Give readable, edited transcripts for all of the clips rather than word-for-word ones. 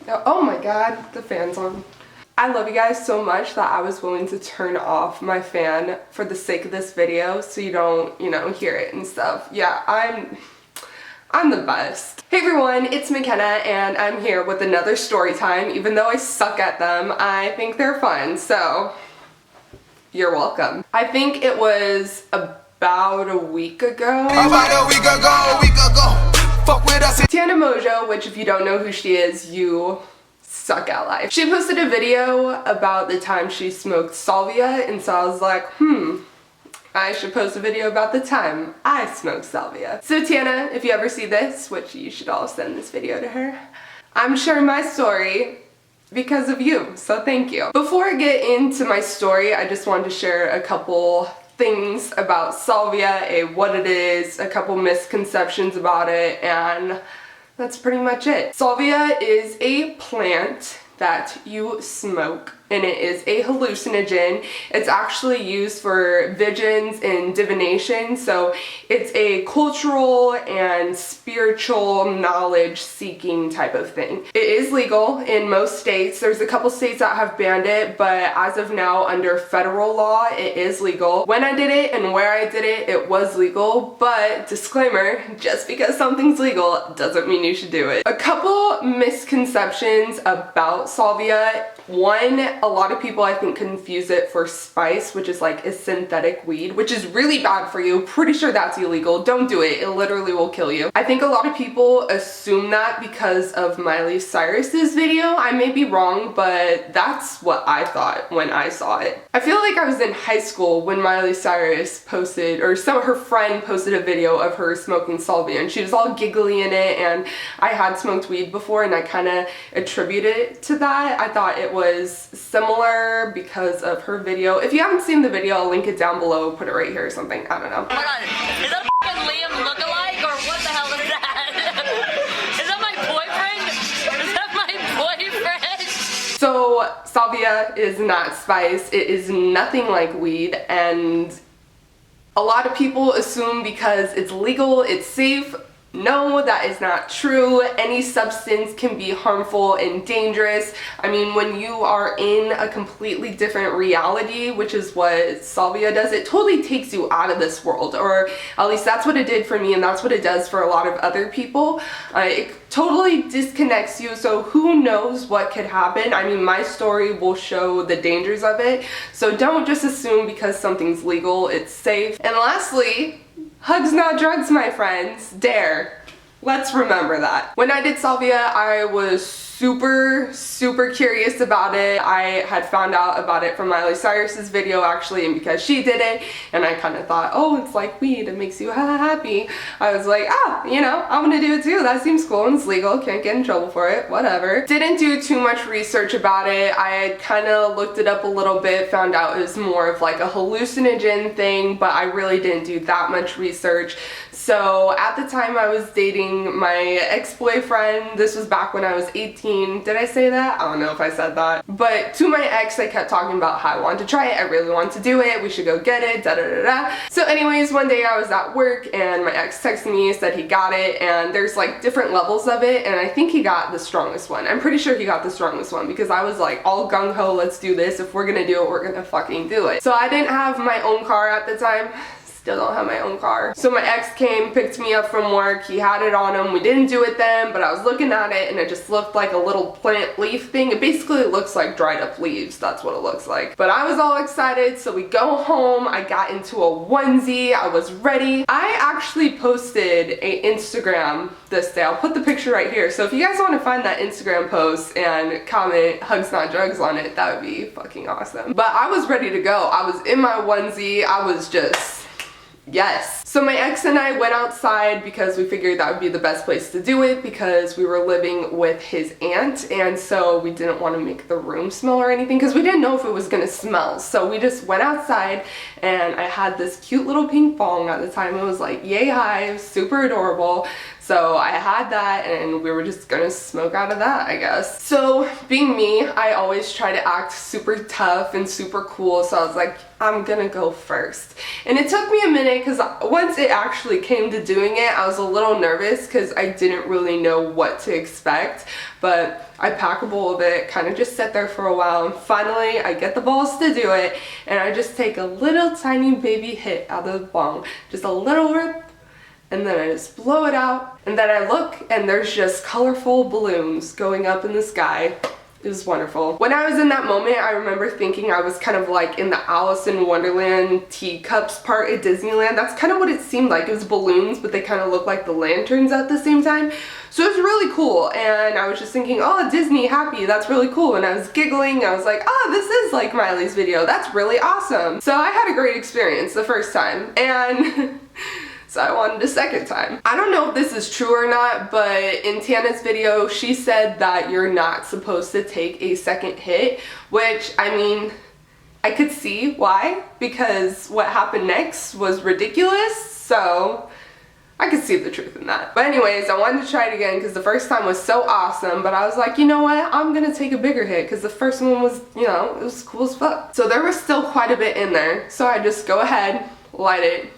Oh my god, the fan's on. I love you guys so much that I was willing to turn off my fan for the sake of this video so you don't, you know, hear it and stuff. Yeah, I'm the best. Hey everyone, it's McKenna and I'm here with another story time. Even though I suck at them, I think they're fun, so you're welcome. I think it was about a week ago. Fuck with us. Tana Mojo, which if you don't know who she is, you suck at life. She posted a video about the time she smoked Salvia, and so I was like, I should post a video about the time I smoked Salvia. So Tana, if you ever see this, which you should all send this video to her, I'm sharing my story because of you, so thank you. Before I get into my story, I just wanted to share a couple things about Salvia, what it is, a couple misconceptions about it, and that's pretty much it. Salvia is a plant that you smoke, and it is a hallucinogen. It's actually used for visions and divination, so it's a cultural and spiritual knowledge seeking type of thing. It is legal in most states. There's a couple states that have banned it, but as of now, under federal law, it is legal. When I did it and where I did it, it was legal, but disclaimer, just because something's legal doesn't mean you should do it. A couple misconceptions about Salvia. One, a lot of people I think confuse it for spice, which is like a synthetic weed, which is really bad for you. Pretty sure that's illegal. Don't do it. It literally will kill you. I think a lot of people assume that because of Miley Cyrus's video. I may be wrong, but that's what I thought when I saw it. I feel like I was in high school when Miley Cyrus posted, or her friend posted a video of her smoking Salvia, and she was all giggly in it, and I had smoked weed before, and I kind of attributed it to that. I thought it was similar because of her video. If you haven't seen the video, I'll link it down below, put it right here or something. I don't know. Oh my god, is that a fucking Liam lookalike or what the hell is that? Is that my boyfriend? Is that my boyfriend? So Salvia is not spice. It is nothing like weed, and a lot of people assume because it's legal, it's safe. No, that is not true. Any substance can be harmful and dangerous. I mean, when you are in a completely different reality, which is what Salvia does, it totally takes you out of this world, or at least that's what it did for me, and that's what it does for a lot of other people. It totally disconnects you, so who knows what could happen. I mean, my story will show the dangers of it, so don't just assume because something's legal, it's safe. And lastly, hugs not drugs, my friends. Dare. Let's remember that. When I did Salvia, I was super curious about it. I had found out about it from Miley Cyrus's video actually, and because she did it, and I kind of thought, oh, it's like weed, it makes you happy. I was like, you know, I'm gonna do it too. That seems cool and it's legal, can't get in trouble for it, whatever. Didn't do too much research about it. I kind of looked it up a little bit, found out it was more of like a hallucinogen thing, but I really didn't do that much research. So at the time I was dating my ex-boyfriend. This was back when I was 18. Did I say that? I don't know if I said that. But to my ex, I kept talking about how I wanted to try it. I really want to do it. We should go get it. Da da da da. So anyways, one day I was at work and my ex texted me, said he got it, and there's like different levels of it, and I think he got the strongest one. I'm pretty sure he got the strongest one because I was like all gung-ho, let's do this. If we're gonna do it, we're gonna fucking do it. So I didn't have my own car at the time. Still don't have my own car. So my ex came, picked me up from work. He had it on him. We didn't do it then, but I was looking at it and it just looked like a little plant leaf thing. It basically looks like dried up leaves. That's what it looks like. But I was all excited, so we go home. I got into a onesie. I was ready. I actually posted an Instagram this day. I'll put the picture right here. So if you guys want to find that Instagram post and comment hugs not drugs on it, that would be fucking awesome. But I was ready to go. I was in my onesie. I was just yes. So my ex and I went outside because we figured that would be the best place to do it because we were living with his aunt, and so we didn't want to make the room smell or anything because we didn't know if it was gonna smell. So we just went outside and I had this cute little pink bong at the time. It was like yay high, super adorable. So I had that and we were just gonna smoke out of that, I guess. So being me, I always try to act super tough and super cool, so I was like, I'm gonna go first. And it took me a minute because once it actually came to doing it, I was a little nervous because I didn't really know what to expect. But I pack a bowl of it, kind of just sit there for a while, and finally I get the balls to do it, and I just take a little tiny baby hit out of the bong, just a little rip, and then I just blow it out, and then I look and there's just colorful balloons going up in the sky. It was wonderful. When I was in that moment, I remember thinking I was kind of like in the Alice in Wonderland teacups part at Disneyland. That's kind of what it seemed like. It was balloons, but they kind of looked like the lanterns at the same time. So it was really cool, and I was just thinking, oh, Disney happy, that's really cool. And I was giggling, I was like, oh, this is like Miley's video, that's really awesome. So I had a great experience the first time, and so I wanted a second time. I don't know if this is true or not, but in Tana's video, she said that you're not supposed to take a second hit, which, I mean, I could see why, because what happened next was ridiculous, so I could see the truth in that. But anyways, I wanted to try it again because the first time was so awesome, but I was like, you know what, I'm gonna take a bigger hit because the first one was, you know, it was cool as fuck. So there was still quite a bit in there, so I just go ahead, light it,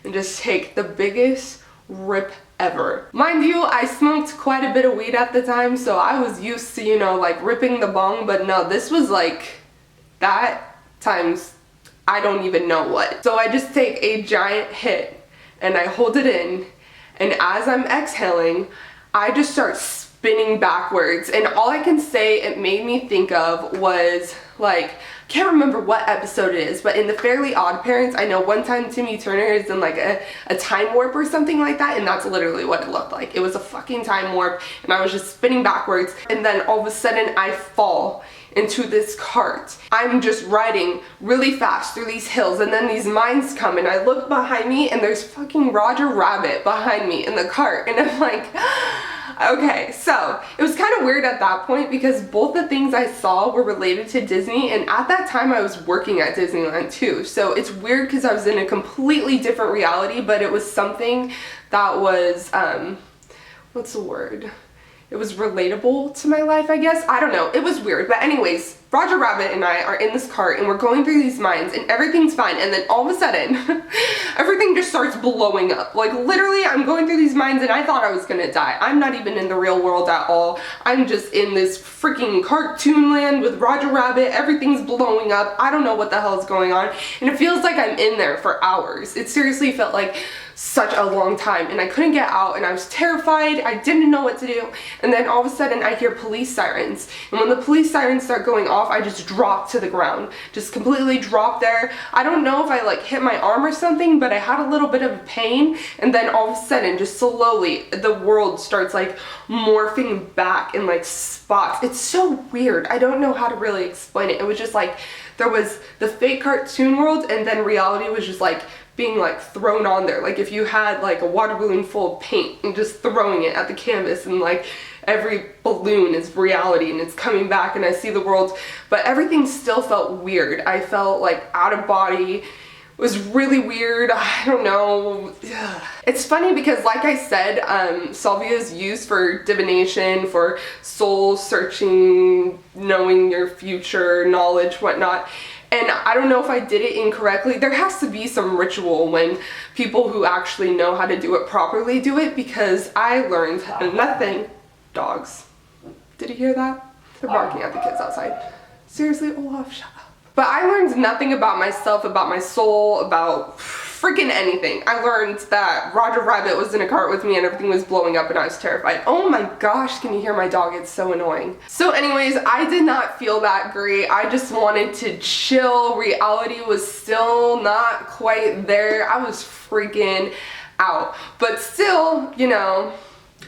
and just take the biggest rip ever. Mind you, I smoked quite a bit of weed at the time, so I was used to, you know, like ripping the bong, but no, this was like that times I don't even know what. So I just take a giant hit and I hold it in, and as I'm exhaling, I just start spinning backwards, and all I can say it made me think of was like, can't remember what episode it is, but in the Fairly Odd Parents, I know one time Timmy Turner is in like a time warp or something like that, and that's literally what it looked like. It was a fucking time warp, and I was just spinning backwards, and then all of a sudden I fall into this cart. I'm just riding really fast through these hills, and then these mines come, and I look behind me and there's fucking Roger Rabbit behind me in the cart, and I'm like, okay. So it was kind of weird at that point because both the things I saw were related to Disney, and at that time I was working at Disneyland too, so it's weird because I was in a completely different reality, but it was something that was what's the word? It was relatable to my life, I guess. I don't know. It was weird. But anyways, Roger Rabbit and I are in this cart and we're going through these mines and everything's fine. And then all of a sudden, everything just starts blowing up. Like literally, I'm going through these mines and I thought I was gonna die. I'm not even in the real world at all. I'm just in this freaking cartoon land with Roger Rabbit. Everything's blowing up. I don't know what the hell is going on. And it feels like I'm in there for hours. It seriously felt like such a long time, and I couldn't get out, and I was terrified. I didn't know what to do, and then all of a sudden I hear police sirens, and when the police sirens start going off, I just drop to the ground, just completely drop there. I don't know if I like hit my arm or something, but I had a little bit of pain, and then all of a sudden, just slowly, the world starts like morphing back in like spots. It's so weird. I don't know how to really explain it. It was just like there was the fake cartoon world, and then reality was just like being like thrown on there. Like if you had like a water balloon full of paint and just throwing it at the canvas, and like every balloon is reality and it's coming back and I see the world, but everything still felt weird. I felt like out of body. It was really weird. I don't know. It's funny because like I said, Salvia is used for divination, for soul searching, knowing your future, knowledge, whatnot. And I don't know if I did it incorrectly. There has to be some ritual when people who actually know how to do it properly do it, because I learned nothing. Dogs. Did you hear that? They're barking at the kids outside. Seriously, Olaf, shut up. But I learned nothing about myself, about my soul, about freaking anything. I learned that Roger Rabbit was in a cart with me and everything was blowing up and I was terrified. Oh my gosh, can you hear my dog? It's so annoying. So anyways, I did not feel that great. I just wanted to chill. Reality was still not quite there. I was freaking out. But still, you know,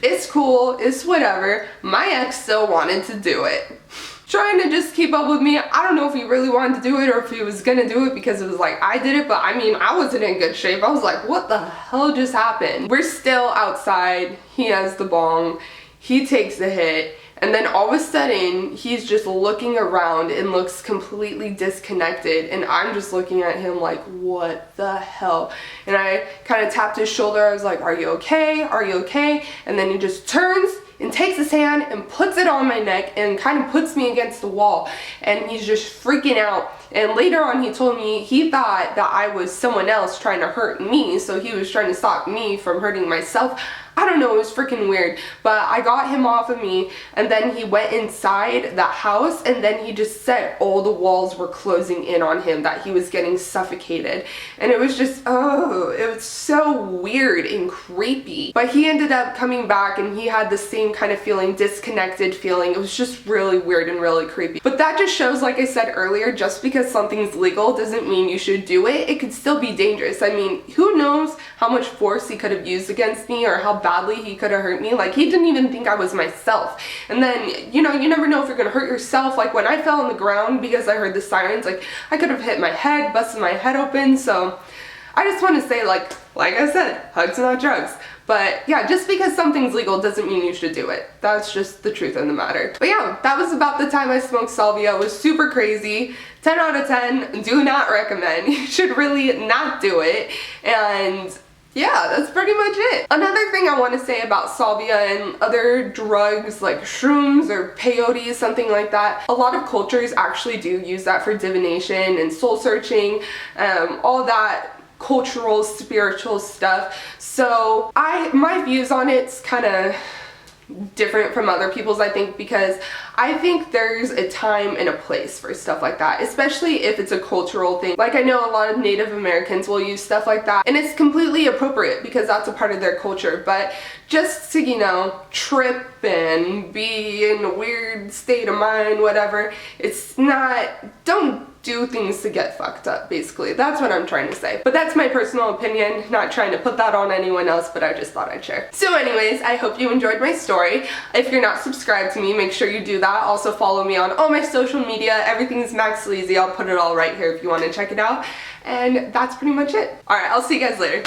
it's cool, it's whatever. My ex still wanted to do it. Trying to just keep up with me. I don't know if he really wanted to do it or if he was gonna do it because it was like I did it, but I mean, I wasn't in good shape. I was like, what the hell just happened? We're still outside. He has the bong. He takes the hit, And then all of a sudden, he's just looking around and looks completely disconnected. And I'm just looking at him like, what the hell? And I kind of tapped his shoulder. I was like, are you okay? Are you okay? And then he just turns and takes his hand and puts it on my neck and kind of puts me against the wall. And he's just freaking out. And later on, he told me he thought that I was someone else trying to hurt me. So he was trying to stop me from hurting myself. I don't know, it was freaking weird, but I got him off of me, and then he went inside the house, and then he just said all the walls were closing in on him, that he was getting suffocated, and it was just, oh, it was so weird and creepy. But he ended up coming back, and he had the same kind of feeling, disconnected feeling. It was just really weird and really creepy. But that just shows, like I said earlier, just because something's legal doesn't mean you should do it. It could still be dangerous. I mean, who knows how much force he could have used against me, or how badly he could have hurt me. Like, he didn't even think I was myself. And then, you know, you never know if you're gonna hurt yourself. Like, when I fell on the ground because I heard the sirens, like, I could have hit my head, busted my head open. So I just want to say, like I said, hugs not drugs. But yeah, just because something's legal doesn't mean you should do it. That's just the truth of the matter. But yeah, that was about the time I smoked salvia. It was super crazy. 10 out of 10, do not recommend. You should really not do it. And yeah, that's pretty much it. Another thing I want to say about salvia and other drugs like shrooms or peyote, something like that, a lot of cultures actually do use that for divination and soul searching, all that cultural, spiritual stuff. So my views on it's kind of different from other people's, I think, because I think there's a time and a place for stuff like that, especially if it's a cultural thing. Like, I know a lot of Native Americans will use stuff like that, and it's completely appropriate because that's a part of their culture. But just to, you know, trip and be in a weird state of mind, whatever, it's not, don't do things to get fucked up, basically. That's what I'm trying to say. But that's my personal opinion, not trying to put that on anyone else, but I just thought I'd share. So anyways, I hope you enjoyed my story. If you're not subscribed to me, make sure you do that. Also follow me on all my social media. Everything's Max Sleazy. I'll put it all right here if you want to check it out. And that's pretty much it. Alright, I'll see you guys later.